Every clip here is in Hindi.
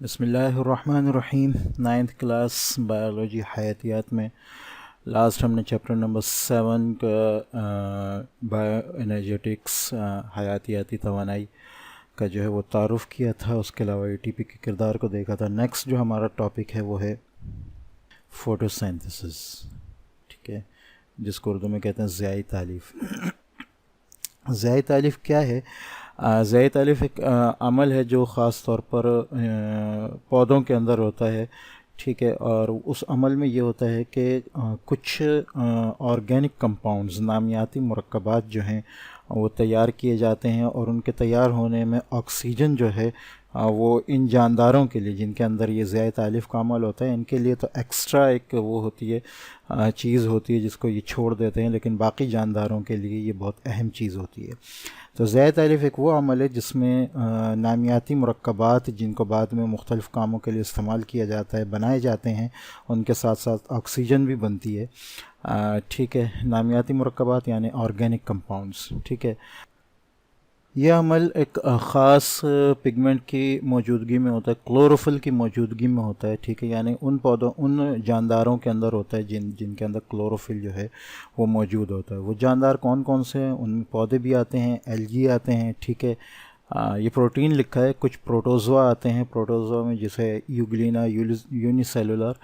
बिस्मिल्लाहिर्रहमानिर्रहीम। नाइन्थ क्लास बायोलॉजी हयातियात में लास्ट हमने चैप्टर नंबर 7 का बायो एनर्जेटिक्स हयातियाती तवानाई का जो है वो तारुफ़ किया था। उसके अलावा एटीपी के किरदार को देखा था। नेक्स्ट जो हमारा टॉपिक है वो है फ़ोटोसिंथेसिस, ठीक है, जिसको उर्दू में कहते हैं ज़ियाई तालीफ़। ज़ियाई तालीफ़ क्या है? ज़ियाई तालीफ़ एक अमल है जो ख़ास तौर पर पौधों के अंदर होता है, ठीक है। और उस अमल में ये होता है कि कुछ ऑर्गेनिक कंपाउंड्स, नामियाती मुरक्कबात जो हैं वो तैयार किए जाते हैं और उनके तैयार होने में ऑक्सीजन जो है वो इन जानदारों के लिए जिनके अंदर ये ज़ियाई तालीफ़ का अमल होता है, इनके लिए तो एक्स्ट्रा एक वो होती है, चीज़ होती है जिसको ये छोड़ देते हैं, लेकिन बाकी जानदारों के लिए ये बहुत अहम चीज़ होती है। तो ज़ियाई तालीफ़ एक वो अमल है जिसमें नामियाती मुरक्कबात जिनको बाद में मुख्तलिफ़ कामों के लिए इस्तेमाल किया जाता है, बनाए जाते हैं, उनके साथ साथ ऑक्सीजन भी बनती है, ठीक है। नामियाती मुरक्कबात यानी ऑर्गेनिक कंपाउंड्स, ठीक है। यह अमल एक ख़ास पिगमेंट की मौजूदगी में होता है, क्लोरोफिल की मौजूदगी में होता है, ठीक है। यानी उन पौधों, उन जानदारों के अंदर होता है जिनके अंदर क्लोरोफिल जो है वो मौजूद होता है। वो जानदार कौन कौन से हैं? उनमें पौधे भी आते हैं, एल्गी आते हैं, ठीक है। ये प्रोटीन लिखा है, कुछ प्रोटोज़ोआ आते हैं। प्रोटोज़ोआ में जैसे यूग्लिना, यूनिसेलुलर,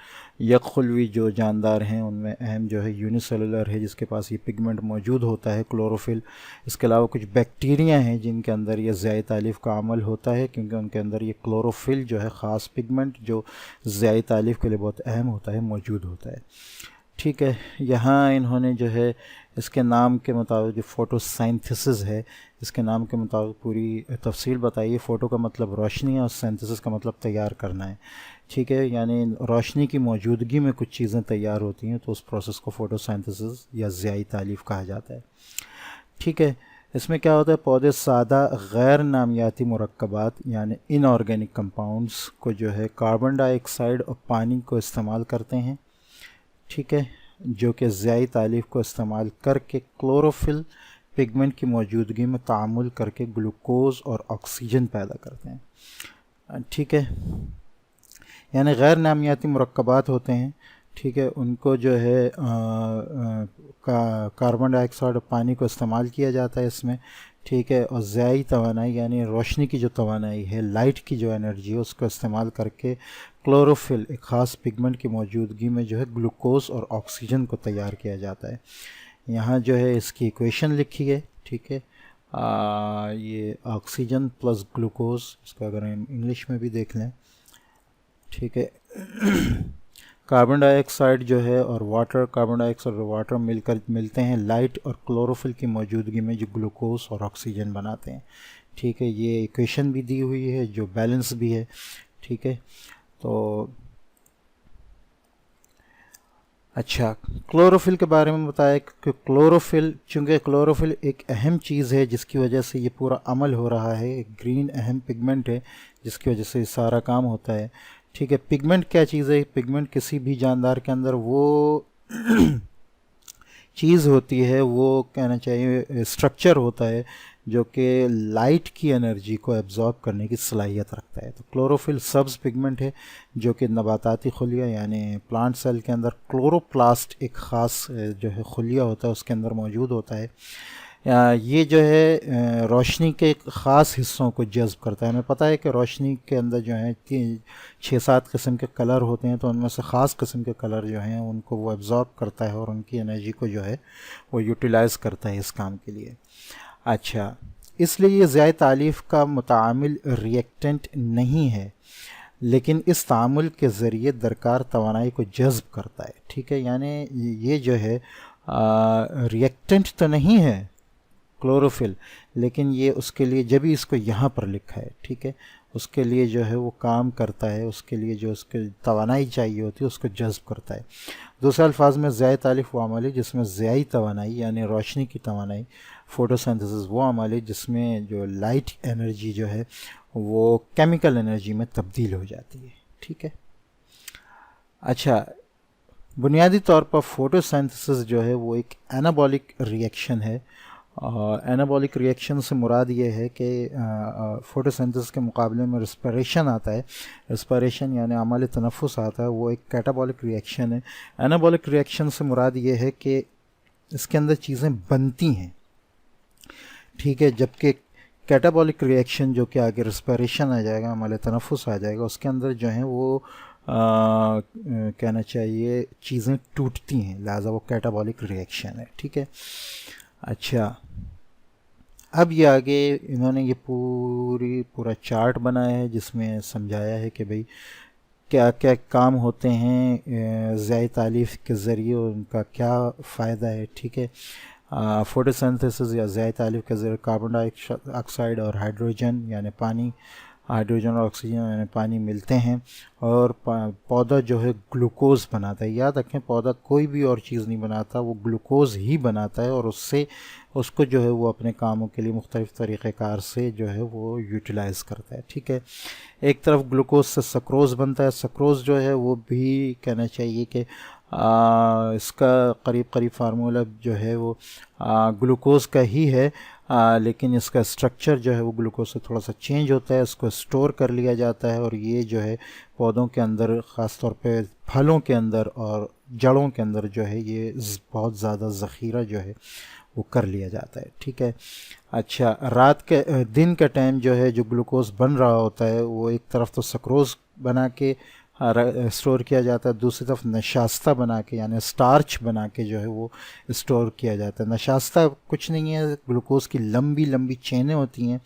यकखुलवी जो जानदार हैं उनमें अहम जो है यूनिसेलुलर है, जिसके पास ये पिगमेंट मौजूद होता है, क्लोरोफिल। इसके अलावा कुछ बैक्टीरिया हैं जिनके अंदर ये ज़ियाई तालीफ़ का अमल होता है, क्योंकि उनके अंदर ये क्लोरोफिल जो है, ख़ास पिगमेंट जो ज़ियाई तालीफ़ के लिए बहुत अहम होता है, मौजूद होता है, ठीक है। यहाँ इन्होंने जो है इसके नाम के मुताबिक जो फ़ोटोसिंथेसिस है, इसके नाम के मुताबिक पूरी तफसील बताइए। फ़ोटो का मतलब रोशनी है और सिंथेसिस का मतलब तैयार करना है, ठीक है। यानी रोशनी की मौजूदगी में कुछ चीज़ें तैयार होती हैं, तो उस प्रोसेस को फ़ोटोसिंथेसिस या ज़ियाई तालीफ़ कहा जाता है, ठीक है। इसमें क्या होता है? पौधे सादा गैर नामियाती मुरक्कबात यानी इनऑर्गेनिक कंपाउंड्स को जो है कार्बन डाइऑक्साइड और पानी को इस्तेमाल करते हैं, ठीक है, जो कि ज़ियाई तालीफ़ को इस्तेमाल करके क्लोरोफिल पिगमेंट की मौजूदगी में तामुल करके ग्लूकोज़ और ऑक्सीजन पैदा करते हैं, ठीक है। यानी गैर नामियाती मुरक्कबात होते हैं, ठीक है, उनको जो है कार्बन डाइऑक्साइड और पानी को इस्तेमाल किया जाता है इसमें, ठीक है। और ज़ियाई तवानाई यानी रोशनी की जो तवानाई है, लाइट की जो एनर्जी है, उसको इस्तेमाल करके क्लोरोफिल, एक ख़ास पिगमेंट की मौजूदगी में जो है ग्लूकोज़ और ऑक्सीजन को तैयार किया जाता है। यहाँ जो है इसकी इक्वेशन लिखी है, ठीक है। ये ऑक्सीजन प्लस ग्लूकोज़, इसका अगर हम इंग्लिश में भी देख लें, ठीक है। कार्बन डाइऑक्साइड जो है और वाटर, कार्बन डाइऑक्साइड और वाटर मिलते हैं लाइट और क्लोरोफिल की मौजूदगी में, जो ग्लूकोज और ऑक्सीजन बनाते हैं, ठीक है। ये इक्वेशन भी दी हुई है जो बैलेंस भी है, ठीक है। तो अच्छा, क्लोरोफिल के बारे में बताया कि क्लोरोफिल, चूँकि क्लोरोफिल एक अहम चीज़ है जिसकी वजह से ये पूरा अमल हो रहा है, एक ग्रीन अहम पिगमेंट है जिसकी वजह से सारा काम होता है, ठीक है। पिगमेंट क्या चीज़ है? पिगमेंट किसी भी जानदार के अंदर वो चीज़ होती है, वो कहना चाहिए स्ट्रक्चर होता है जो कि लाइट की एनर्जी को एब्जॉर्ब करने की सलाहियत रखता है। तो क्लोरोफिल सब्ज़ पिगमेंट है जो कि नबाताती खुलिया यानी प्लांट सेल के अंदर क्लोरोप्लास्ट, एक ख़ास जो है खुलिया होता है, उसके अंदर मौजूद होता है। ये जो है रोशनी के ख़ास हिस्सों को जज़्ब करता है। हमें पता है कि रोशनी के अंदर जो है 6-7 किस्म के कलर होते हैं, तो उनमें से ख़ास किस्म के कलर जो हैं उनको वो एब्ज़ॉर्ब करता है और उनकी एनर्जी को जो है वो यूटिलाइज़ करता है इस काम के लिए। अच्छा, इसलिए ये ज़ियाई तालीफ़ का मुतामिल रिएक्टेंट नहीं है, लेकिन इस तामुल के ज़रिए दरकार तवानाई को जज़्ब करता है, ठीक है। यानी ये जो है रिएक्टेंट तो नहीं है क्लोरोफिल, लेकिन ये उसके लिए, जब भी इसको यहाँ पर लिखा है, ठीक है, उसके लिए जो है वो काम करता है, उसके लिए जो उसके तवानाई चाहिए होती है उसको जज़्ब करता है। दूसरे अल्फाज में ज़ियाई तालीफ़ वो अमल है जिसमें ज़ियाई तवानाई यानी रोशनी की तवानाई, फ़ोटोसिंथेसिस वो अमल है जिसमें जो लाइट एनर्जी जो है वो केमिकल एनर्जी में तब्दील हो जाती है, ठीक है। अच्छा, बुनियादी तौर पर फ़ोटोसिंथेसिस जो है वो एक एनाबॉलिक रिएक्शन है एनाबॉलिक रिएक्शन से मुराद ये है कि फोटोसिंथेसिस के मुकाबले में रिस्पिरेशन आता है, रिस्पिरेशन यानी अमल तनफ़ुस आता है, वो एक कैटाबॉलिक रिएक्शन है। एनाबॉलिक रिएक्शन से मुराद ये है कि इसके अंदर चीज़ें बनती हैं, ठीक है, जबकि कैटाबॉलिक रिएक्शन जो कि आगे रिस्पिरेशन आ जाएगा, अमल तनफ़ुस आ जाएगा, उसके अंदर जो है वो कहना चाहिए चीज़ें टूटती हैं, लिहाजा वो कैटाबॉलिक रिएक्शन है, ठीक है। अच्छा, अब ये आगे इन्होंने ये पूरा चार्ट बनाया है जिसमें समझाया है कि भाई क्या क्या काम होते हैं ज़ाय तालीफ़ के ज़रिए, उनका क्या फ़ायदा है, ठीक है। फोटोसिंथेसिस या ज़ाय तालीफ़ के ज़रिए कार्बन डाइऑक्साइड और हाइड्रोजन यानी पानी, हाइड्रोजन और ऑक्सीजन यानी पानी मिलते हैं, और पौधा जो है ग्लूकोज़ बनाता है। याद रखें, पौधा कोई भी और चीज़ नहीं बनाता, वो ग्लूकोज़ ही बनाता है, और उससे उसको जो है वो अपने कामों के लिए मुख्तलिफ़ तरीक़ेकार से जो है वो यूटिलाइज़ करता है, ठीक है। एक तरफ ग्लूकोज से सक्रोज़ बनता है, सक्रोज़ जो है वो भी कहना चाहिए कि इसका करीब करीब फार्मूला जो है वो ग्लूकोज़ का ही है, लेकिन इसका स्ट्रक्चर जो है वो ग्लूकोज से थोड़ा सा चेंज होता है, इसको स्टोर कर लिया जाता है, और ये जो है पौधों के अंदर, ख़ास तौर पे फलों के अंदर और जड़ों के अंदर जो है ये बहुत ज़्यादा ज़ख़ीरा जो है वो कर लिया जाता है, ठीक है। अच्छा, दिन के टाइम जो है जो ग्लूकोज बन रहा होता है वो एक तरफ तो सक्रोज़ बना के स्टोर किया जाता है, दूसरी तरफ नशास्ता बना के यानी स्टार्च बना के जो है वो स्टोर किया जाता है। नशास्ता कुछ नहीं है, ग्लूकोज की लंबी लंबी चेनें होती हैं,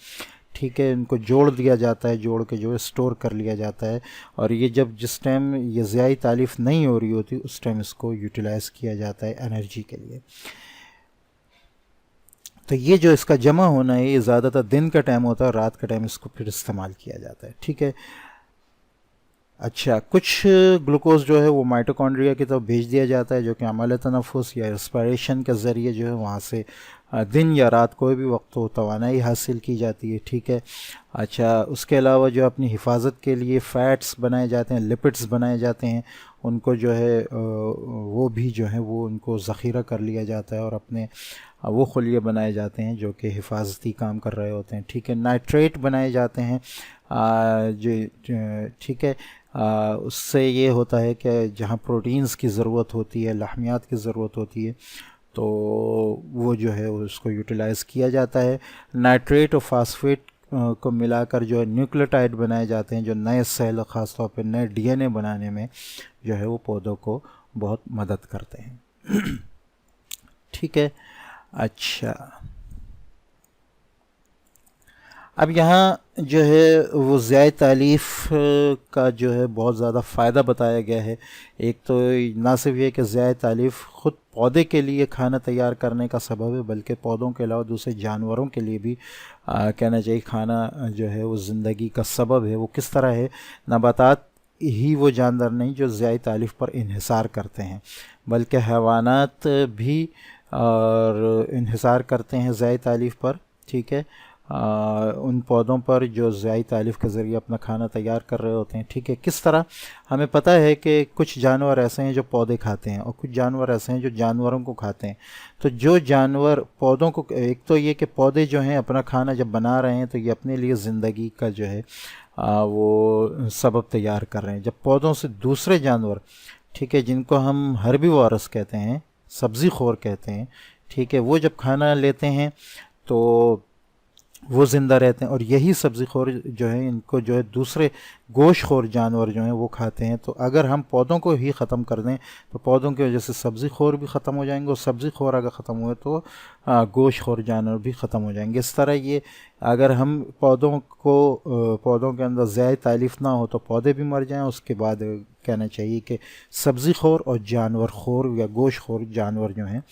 ठीक है, इनको जोड़ दिया जाता है, जोड़ के जो है स्टोर कर लिया जाता है, और ये जिस टाइम ये ज़ियाई तालीफ़ नहीं हो रही होती उस टाइम इसको यूटिलाइज़ किया जाता है एनर्जी के लिए। तो ये जो इसका जमा होना है ये ज़्यादातर दिन का टाइम होता है, रात का टाइम इसको फिर इस्तेमाल किया जाता है, ठीक है। अच्छा, कुछ ग्लूकोज जो है वो माइटोकॉन्ड्रिया की तरफ भेज दिया जाता है, जो कि अमल तनफ़ुस या रेस्पिरेशन के ज़रिए जो है वहाँ से दिन या रात कोई भी वक्त हो तवानाई हासिल की जाती है, ठीक है। अच्छा, उसके अलावा जो अपनी हिफाजत के लिए फ़ैट्स बनाए जाते हैं, लिपिड्स बनाए जाते हैं, उनको जो है वो भी जो है वो उनको ज़ख़ीरा कर लिया जाता है, और अपने वो खुलिये बनाए जाते हैं जो कि हिफाजती काम कर रहे होते हैं, ठीक है। नाइट्रेट बनाए जाते हैं जो ठीक है, उससे ये होता है कि जहाँ प्रोटीन्स की ज़रूरत होती है, लहमियात की ज़रूरत होती है, तो वो जो है उसको यूटिलाइज़ किया जाता है। नाइट्रेट और फास्फेट को मिलाकर जो है न्यूक्लियोटाइड बनाए जाते हैं, जो नए सेल, ख़ास तौर पे नए डीएनए बनाने में जो है वो पौधों को बहुत मदद करते हैं, ठीक है। अच्छा, अब यहाँ जो है वो ज़ियाई तालीफ़ का जो है बहुत ज़्यादा फ़ायदा बताया गया है। एक तो ना सिर्फ ये कि ज़ियाई तालीफ़ ख़ुद पौधे के लिए खाना तैयार करने का सबब है, बल्कि पौधों के अलावा दूसरे जानवरों के लिए भी कहना चाहिए खाना जो है वो ज़िंदगी का सबब है। वो किस तरह है, नबातात ही वो जानवर नहीं जो ज़ियाई तालीफ़ पर इन्हिसार करते हैं, बल्कि हैवानात भी और इन्हिसार करते हैं ज़ियाई तालीफ़ पर, ठीक है। उन पौधों पर जो ज़ियाई तालीफ़ के ज़रिए अपना खाना तैयार कर रहे होते हैं, ठीक है। किस तरह, हमें पता है कि कुछ जानवर ऐसे हैं जो पौधे खाते हैं और कुछ जानवर ऐसे हैं जो जानवरों को खाते हैं। तो जो जानवर पौधों को, एक तो ये कि पौधे जो हैं अपना खाना जब बना रहे हैं तो ये अपने लिए ज़िंदगी का जो है वो सबब तैयार कर रहे हैं। जब पौधों से दूसरे जानवर, ठीक है, जिनको हम हर्बीवोरस कहते हैं, सब्ज़ी खोर कहते हैं, ठीक है, वो जब खाना लेते हैं तो वो ज़िंदा रहते हैं, और यही सब्ज़ी खोर जो है इनको जो है दूसरे गोश्त खोर जानवर जो हैं वो खाते हैं। तो अगर हम पौधों को ही ख़त्म कर दें तो पौधों की वजह से सब्ज़ी खोर भी ख़त्म हो जाएंगे, और सब्ज़ी खोर अगर ख़त्म हुए तो गोश्त खोर जानवर भी ख़त्म हो जाएंगे। इस तरह ये अगर हम पौधों के अंदर ज़ियाई तालीफ़ ना हो तो पौधे भी मर जाएँ। उसके बाद कहना चाहिए कि सब्ज़ी खोर और जानवर खोर या गोश्त खोर जानवर जो हैं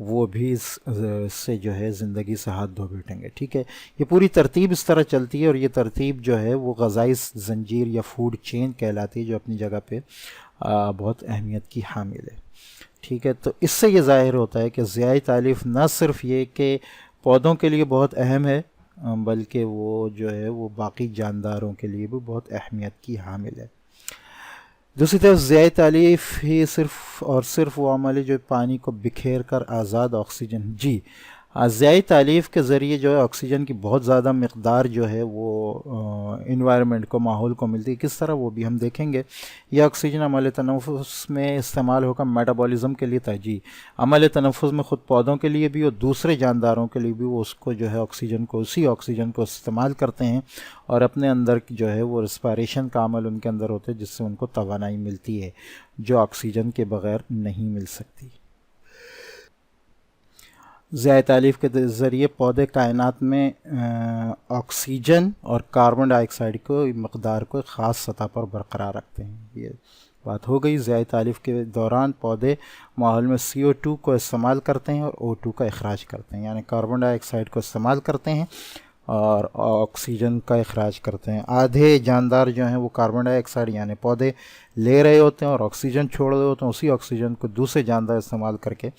वो भी इससे जो है ज़िंदगी से हाथ धो बैठेंगे, ठीक है। ये पूरी तरतीब इस तरह चलती है, और ये तरतीब जो है वो ग़ज़ाई ज़ंजीर या फूड चेन कहलाती है, जो अपनी जगह पे बहुत अहमियत की हामिल है, ठीक है। तो इससे ये ज़ाहिर होता है कि ज़ियाई तालीफ़ न सिर्फ ये कि पौधों के लिए बहुत अहम है, बल्कि वो जो है वो बाकी जानदारों के लिए भी बहुत अहमियत की हामिल है। दूसरी तरफ ज़ियाई तालीफ़ ही सिर्फ़ और सिर्फ वो अमल है जो पानी को बिखेर कर आज़ाद ऑक्सीजन, जी ज़ियाई तालीफ़ के ज़रिए जो है ऑक्सीजन की बहुत ज़्यादा मकदार जो है वो इन्वायरमेंट को, माहौल को मिलती है। किस तरह, वो भी हम देखेंगे। यह ऑक्सीजन अमल तनफ़ुस में इस्तेमाल होकर मेटाबॉलिज़्म के लिए तरजीह, अमल तनफ़ुस में ख़ुद पौधों के लिए भी और दूसरे जानदारों के लिए भी वो उसको जो है ऑक्सीजन को, उसी ऑक्सीजन को इस्तेमाल करते हैं और अपने अंदर जो है वो रिस्पायरेशन का अमल उनके अंदर होता है, जिससे उनको तवानाई मिलती है जो ऑक्सीजन के बग़ैर नहीं मिल सकती। ज़ियाई तालीफ़ के ज़रिए पौधे कायनात में ऑक्सीजन और कार्बन डाइऑक्साइड को मकदार को ख़ास सतह पर बरकरार रखते हैं। ये बात हो गई। ज़ियाई तालीफ़ के दौरान पौधे माहौल में CO2 को इस्तेमाल करते हैं और O2 का अखराज करते हैं, यानी कार्बन डाइऑक्साइड को इस्तेमाल करते हैं और ऑक्सीजन का अखराज करते हैं। आधे जानदार जो हैं वो कार्बन डाइऑक्साइड यानी पौधे ले रहे होते हैं और ऑक्सीजन छोड़ रहे होते हैं, उसी ऑक्सीजन को दूसरे जानदार इस्तेमाल करके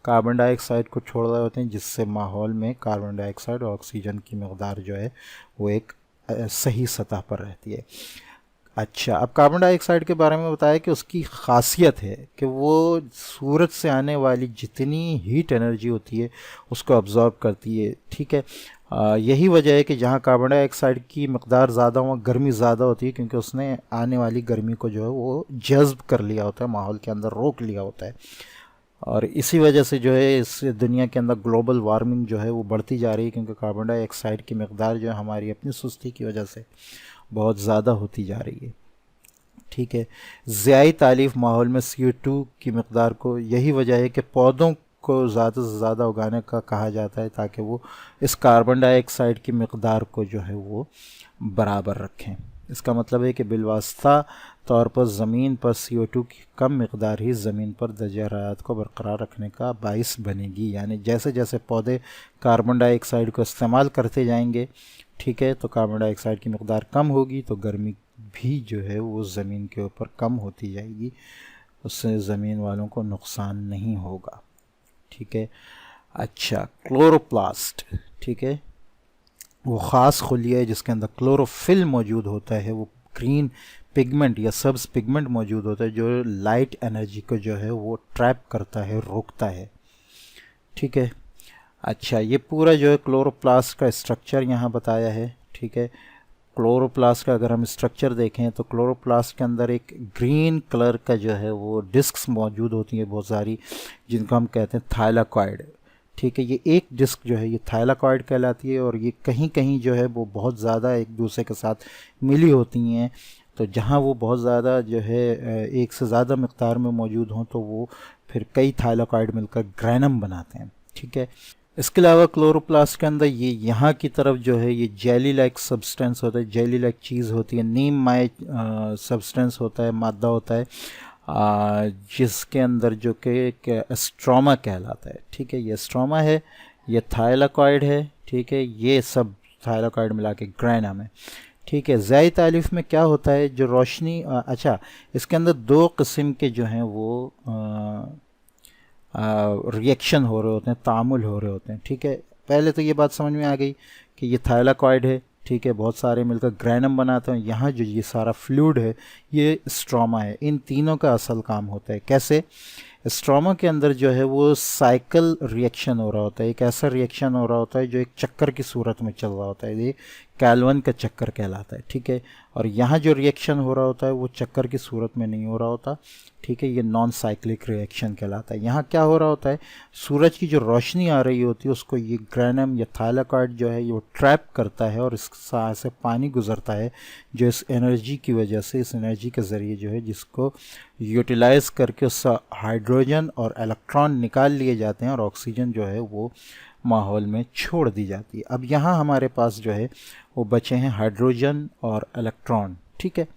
कार्बन डाइऑक्साइड को छोड़ रहे होते हैं, जिससे माहौल में कार्बन डाइऑक्साइड और ऑक्सीजन की मकदार जो है वो एक सही सतह पर रहती है। अच्छा, अब कार्बन डाइऑक्साइड के बारे में बताया कि उसकी खासियत है कि वो सूरज से आने वाली जितनी हीट एनर्जी होती है उसको अब्जॉर्ब करती है। ठीक है, यही वजह है कि जहाँ कार्बन डाइऑक्साइड की मकदार ज़्यादा, वहाँ गर्मी ज़्यादा होती है, क्योंकि उसने आने वाली गर्मी को जो है वो जज्ब कर लिया होता है, माहौल के अंदर रोक लिया होता है। और इसी वजह से जो है इस दुनिया के अंदर ग्लोबल वार्मिंग जो है वो बढ़ती जा रही है, क्योंकि कार्बन डाइऑक्साइड की मकदार जो है हमारी अपनी सुस्ती की वजह से बहुत ज़्यादा होती जा रही है। ठीक है, ज़ियाई तालीफ़ माहौल में CO2 की मकदार को, यही वजह है कि पौधों को ज़्यादा से ज़्यादा उगाने का कहा जाता है ताकि वो इस कार्बन डाइऑक्साइड की मकदार को जो है वो बराबर रखें। इसका मतलब है कि बिलवास्ता तौर पर ज़मीन पर CO2 की कम मकदार ही ज़मीन पर दर्जा हरारत को बरकरार रखने का बाइस बनेगी। यानी जैसे जैसे पौधे कार्बन डाइऑक्साइड को इस्तेमाल करते जाएंगे, ठीक है, तो कार्बन डाइऑक्साइड की मकदार कम होगी तो गर्मी भी जो है वो ज़मीन के ऊपर कम होती जाएगी, उससे ज़मीन वालों को नुकसान नहीं होगा। ठीक है। अच्छा, क्लोरोप्लास्ट, ठीक है, वो ख़ास खुलिया है जिसके अंदर क्लोरोफिल मौजूद होता है। वो ग्रीन पिगमेंट या सब्ज पिगमेंट मौजूद होता है जो लाइट एनर्जी को जो है वो ट्रैप करता है, रोकता है। ठीक है। अच्छा, ये पूरा जो है क्लोरोप्लास्ट का स्ट्रक्चर यहाँ बताया है। ठीक है, क्लोरोप्लास्ट का अगर हम स्ट्रक्चर देखें तो क्लोरोप्लास्ट के अंदर एक ग्रीन कलर का जो है वो डिस्क्स मौजूद होती हैं बहुत सारी, जिनको हम कहते हैं थाइलाकॉइड। ठीक है, ये एक डिस्क जो है ये थाइलाकॉइड कहलाती है और ये कहीं कहीं जो है वो बहुत ज़्यादा एक दूसरे के साथ मिली होती हैं। तो जहाँ वो बहुत ज़्यादा जो है एक से ज़्यादा मकदार में मौजूद हों तो वो फिर कई थाइलाकॉइड मिलकर ग्रैनम बनाते हैं। ठीक है, इसके अलावा क्लोरोप्लास्ट के अंदर ये यहाँ की तरफ जो है ये जेली लाइक सब्सटेंस होता है, जेली लाइक चीज़ होती है, नीम माय सब्सटेंस होता है, मादा होता है, जिसके अंदर जो कि स्ट्रोमा कहलाता है। ठीक है, ये स्ट्रोमा है, ये थाइलाकॉइड है। ठीक है, ये सब थाइलाकॉइड मिला के ग्रैनम है। ठीक है, ज़ियाई तालीफ़ में क्या होता है जो रोशनी, अच्छा, इसके अंदर दो किस्म के जो हैं वो रिएक्शन हो रहे होते हैं, तामुल हो रहे होते हैं। ठीक है, पहले तो ये बात समझ में आ गई कि ये थाइलाकॉइड है। ठीक है, बहुत सारे मिलकर ग्रैनम बनाते हैं। यहाँ जो ये सारा फ्लूइड है ये स्ट्रोमा है। इन तीनों का असल काम होता है कैसे, स्ट्रोमा के अंदर जो है वो साइकिल रिएक्शन हो रहा होता है, एक ऐसा रिएक्शन हो रहा होता है जो एक चक्कर की सूरत में चल रहा होता है, ये कैल्वन का चक्कर कहलाता है। ठीक है, और यहाँ जो रिएक्शन हो रहा होता है वो चक्कर की सूरत में नहीं हो रहा होता। ठीक है, ये नॉन साइक्लिक रिएक्शन कहलाता है। यहाँ क्या हो रहा होता है, सूरज की जो रोशनी आ रही होती है उसको ये ग्रैनम या थाइलाकॉइड जो है ये ट्रैप करता है और इस से पानी गुजरता है, जो इस एनर्जी की वजह से, इस एनर्जी के ज़रिए जो है जिसको यूटिलाइज करके उससे हाइड्रोजन और इलेक्ट्रॉन निकाल लिए जाते हैं और ऑक्सीजन जो है वो माहौल में छोड़ दी जाती है। अब यहाँ हमारे पास जो है वो बचे हैं हाइड्रोजन और इलेक्ट्रॉन। ठीक है,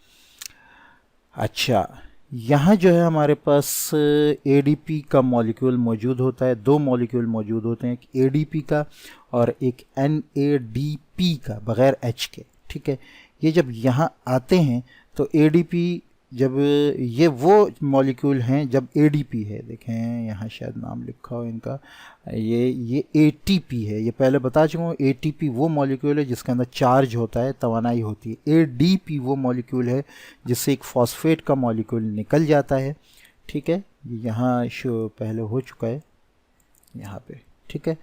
अच्छा, यहाँ जो है हमारे पास ADP का मॉलिक्यूल मौजूद होता है, दो मॉलिक्यूल मौजूद होते हैं, एक ADP का और एक NADP का, बग़ैर H के। ठीक है, ये जब यहाँ आते हैं तो ADP, जब ये वो मॉलिक्यूल हैं जब ADP है, देखें यहाँ शायद नाम लिखा हो इनका, ये ATP है, ये पहले बता चुका हूँ। ATP वो मॉलिक्यूल है जिसके अंदर चार्ज होता है, तवानाई होती है। ADP वो मॉलिक्यूल है जिससे एक फॉस्फेट का मॉलिक्यूल निकल जाता है। ठीक है, यहाँ शो पहले हो चुका है यहाँ पे। ठीक है,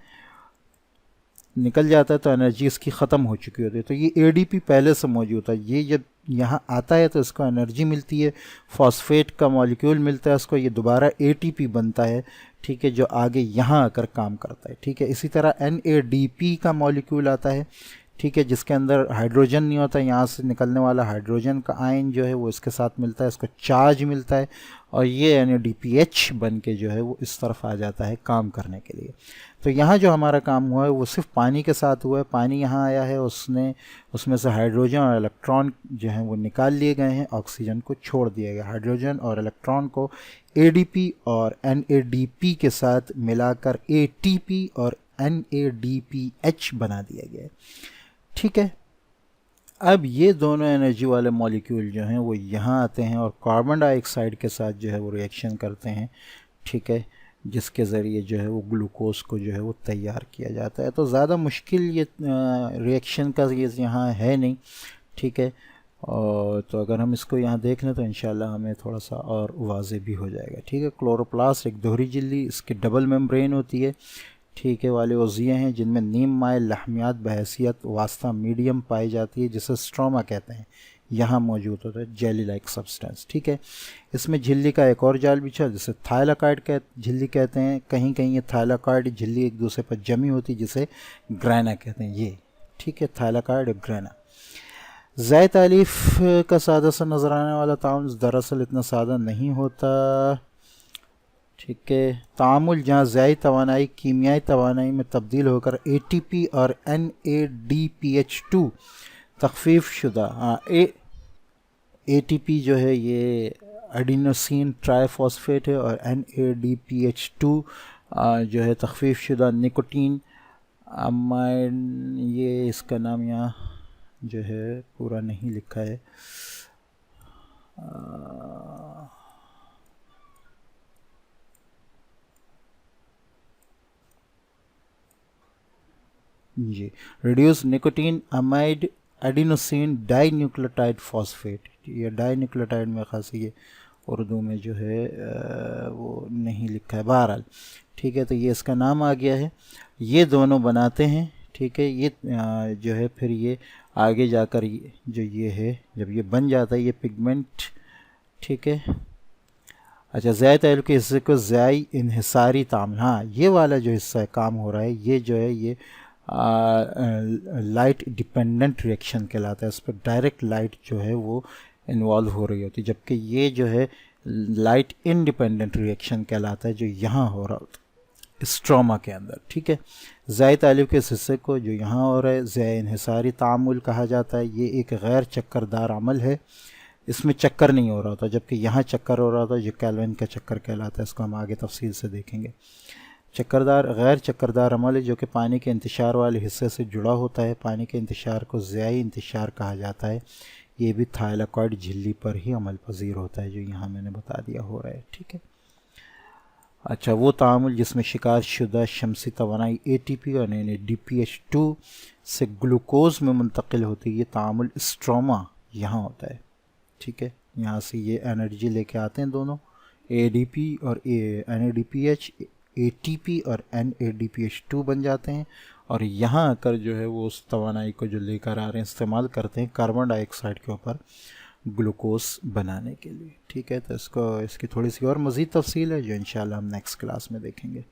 निकल जाता है तो एनर्जी इसकी ख़त्म हो चुकी होती है। तो ये एडीपी पहले से मौजूद है, ये जब यहाँ आता है तो इसको एनर्जी मिलती है, फॉस्फेट का मॉलिक्यूल मिलता है उसको, ये दोबारा एटीपी बनता है, ठीक है, जो आगे यहाँ आकर काम करता है, ठीक है। इसी तरह एनएडीपी का मॉलिक्यूल आता है, ठीक है, जिसके अंदर हाइड्रोजन नहीं होता, यहाँ से निकलने वाला हाइड्रोजन का आयन जो है वो इसके साथ मिलता है, इसको चार्ज मिलता है, और ये NADPH बन के जो है वो इस तरफ आ जाता है काम करने के लिए। तो यहाँ जो हमारा काम हुआ है वो सिर्फ पानी के साथ हुआ है, पानी यहाँ आया है, उसमें से हाइड्रोजन और इलेक्ट्रॉन जो हैं वो निकाल लिए गए हैं, ऑक्सीजन को छोड़ दिया गया। हाइड्रोजन और इलेक्ट्रॉन को ADP और NADP के साथ मिलाकर ATP और NADPH बना दिया गया है, ठीक है। अब ये दोनों एनर्जी वाले मॉलिक्यूल जो हैं वो यहाँ आते हैं और कार्बन डाइऑक्साइड के साथ जो है वो रिएक्शन करते हैं, ठीक है, जिसके ज़रिए जो है वो ग्लूकोज को जो है वो तैयार किया जाता है। तो ज़्यादा मुश्किल ये रिएक्शन का ये यहाँ है नहीं, ठीक है। और तो अगर हम इसको यहाँ देख लें तो इंशाल्लाह हमें थोड़ा सा और वाज़े भी हो जाएगा, ठीक है। क्लोरोप्लास्ट एक दोहरी झिल्ली, इसकी डबल मेम्ब्रेन होती है, ठीक है, वाले ओज़िया हैं जिनमें नीम माइल लहमियात बहैसियत वास्ता मीडियम पाई जाती है, जिसे स्ट्रोमा कहते हैं, यहाँ मौजूद होता है जेली लाइक सब्सटेंस, ठीक है। इसमें झिल्ली का एक और जाल बिछा जिसे थाइलाकॉइड झिल्ली कहते हैं, कहीं कहीं ये थाइलाकॉइड झिल्ली एक दूसरे पर जमी होती जिसे ग्रैना कहते हैं, ये ठीक है, थाइलाकॉइड और ग्रैना। ज़ाय तालीफ का सादा सा नज़र आने वाला ताउन दरअसल इतना सादा नहीं होता, ठीक है। तामुल जहाँ ज़ाई तवानाई कीमियाई तवानाई में तब्दील होकर ATP और NADPH2 तखफ़ीफ़ शुदा, ATP जो है ये एडिनोसिन ट्राईफॉस्फेट है और NADPH2 जो है तखफ़ीफ़ शुदा निकोटीन अमाइन, ये इसका नाम यहाँ जो है पूरा नहीं लिखा है, जी, reduce nicotinamide adenosine dinucleotide phosphate, ये डाई न्यूक्लियोटाइड में खास ये उर्दू में जो है वो नहीं लिखा है, बहरहाल ठीक है। तो ये इसका नाम आ गया है, ये दोनों बनाते हैं, ठीक है। ये जो है फिर ये आगे जाकर जो ये है जब ये बन जाता है ये पिगमेंट, ठीक है। अच्छा, ज़ाय तैल के हिस्से को ज़ाई इन्हिसारी ताम, हाँ ये वाला जो हिस्सा काम हो रहा है ये जो है ये लाइट डिपेंडेंट रिएक्शन कहलाता है, इस पर डायरेक्ट लाइट जो है वो इन्वॉल्व हो रही होती है, जबकि ये जो है लाइट इंडिपेंडेंट रिएक्शन कहलाता है जो यहाँ हो रहा होता है स्ट्रोमा के अंदर, ठीक है। ज़ाय तालिब के इस हिस्से को जो यहाँ हो रहा है ज़ाय इन्हिसारी तामुल कहा जाता है। ये एक गैर चक्करदार अमल है, इसमें चक्कर नहीं हो रहा होता, जबकि यहाँ चक्कर हो रहा था जो कैल्विन का चक्कर कहलाता है, इसको हम आगे तफसील से देखेंगे। चक्करदार गैर चक्करदार अमल है जो कि पानी के इंतशार वाले हिस्से से जुड़ा होता है। पानी के इंतशार को ज़ियाई इंतशार कहा जाता है। ये भी थाइलाकॉइड झिल्ली पर ही अमल पजीर होता है जो यहाँ मैंने बता दिया हो रहा है, ठीक है। अच्छा, वो तामुल जिसमें शिकार शुदा शमसी तवानाई ATP और NADPH2 से ग्लूकोज में मुंतकिल होती है, ये तामुल स्ट्रोमा यहाँ होता है, ठीक है। यहाँ से ये एनर्जी लेके आते हैं दोनों ADP और NADPH, ATP और NADPH2 बन जाते हैं और यहाँ आकर जो है वो उस तवानाई को जो लेकर आ रहे हैं इस्तेमाल करते हैं कार्बन डाइऑक्साइड के ऊपर ग्लूकोज बनाने के लिए, ठीक है। तो इसकी थोड़ी सी और मज़ीद तफसील है जो इंशाल्लाह हम नेक्स्ट क्लास में देखेंगे।